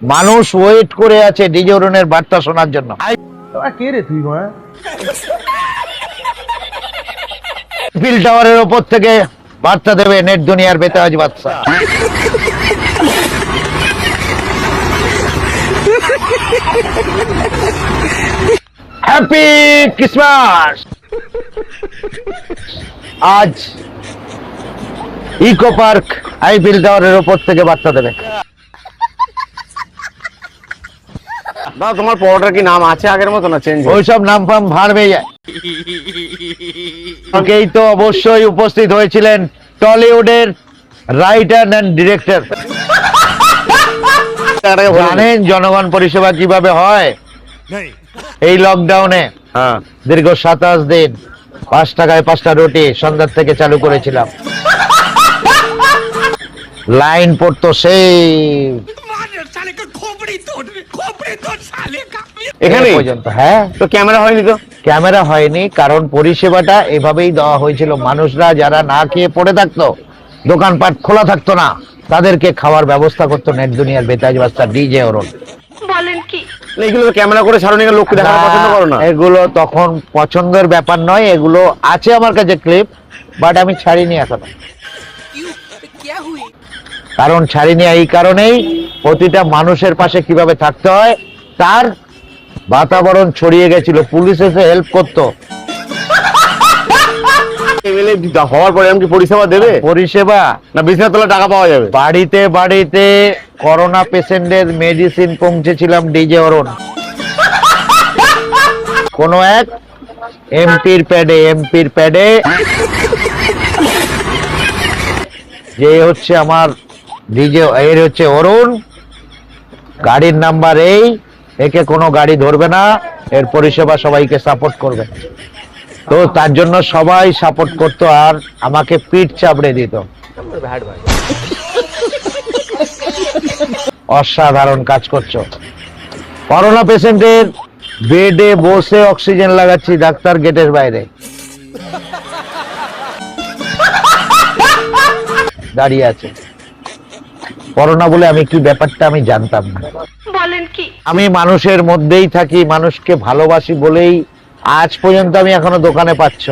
মানুষ ওয়েট করে আছে ডিজে অরুণের বার্তা শোনার জন্য। কে রে তুই? আইফেল টাওয়ারের ওপর থেকে বার্তা দেবে নেট দুনিয়ার বেতাজ বাদশা। Happy Christmas. আজ ইকো পার্ক আইফেল টাওয়ারের ওপর থেকে বার্তা দেবে। দাদা তোমার পরোটার কি নাম আছে আগের মতো না চেঞ্জ? ওইসব নাম ফাম ভাড়বে যায়। ওকেই তো অবশ্যই উপস্থিত হয়েছিলেন টলিউডের রাইটার এন্ড ডিরেক্টর। জানেন জনগণ পরিষেবা কিভাবে হয়? এই লকডাউনে দীর্ঘ 27 দিন 5 টাকায় 5টা রুটি সন্ধ্যার থেকে চালু করেছিলাম। লাইন পড়তো সেই এখানে পর্যন্ত। হ্যাঁ, তো ক্যামেরা হয়নি তো? ক্যামেরা হয়নি কারণ পরিষেবাটা এভাবেই দেওয়া হয়েছিল। মানুষরা যারা না খেয়ে পড়ে থাকতো, দোকানপাট খোলা থাকতো না, তাদেরকে খাওয়ার ব্যবস্থা করতো নেট দুনিয়ার বেতাজ বাদশা ডিজে অরুণ। বলেন কি? এগুলো ক্যামেরা করে ছাড়ুন, এগুলো লোককে দেখানো পছন্দ করো না? এগুলো তখন পছন্দের ব্যাপার নয়, এগুলো আছে আমার কাছে ক্লিপ, বাট আমি ছাড়িনি এখনো। কারণ ছাড়িনি এই কারণেই, প্রতিটা মানুষের পাশে কিভাবে থাকতে হয় তার বাতাবরণ ছড়িয়ে গেছিল। পুলিশ এসে হেল্প করতো। হওয়ার পরে এমন কি পরিষেবা দেবে? পরিষেবা না বিছানা তোলা টাকা পাওয়া যাবে? বাড়িতে বাড়িতে করোনা পেশেন্টের মেডিসিন পৌঁছেছিলাম ডিজে অরুণ। কোন এক এমপির প্যাডে যে হচ্ছে আমার ডিজে, এর হচ্ছে অরুণ, গাড়ির নাম্বার এই, একে কোনো গাড়ি ধরবে না, এর পরিষেবা সবাইকে সাপোর্ট করবে। তো তার জন্য সবাই সাপোর্ট করতো আর আমাকে পিঠ চাপড়ে দিত। অসাধারণ কাজ করছো। করোনা পেশেন্টের বেডে বসে অক্সিজেন লাগাচ্ছি, ডাক্তার গেটের বাইরে দাঁড়িয়ে আছে। করোনা বলে আমি কি ব্যাপারটা আমি জানতাম না। বলেন কি? আমি মানুষের মধ্যেই থাকি, মানুষকে ভালোবাসি বলেই আজ পর্যন্ত আমি এখনো দোকানে পাচ্ছ।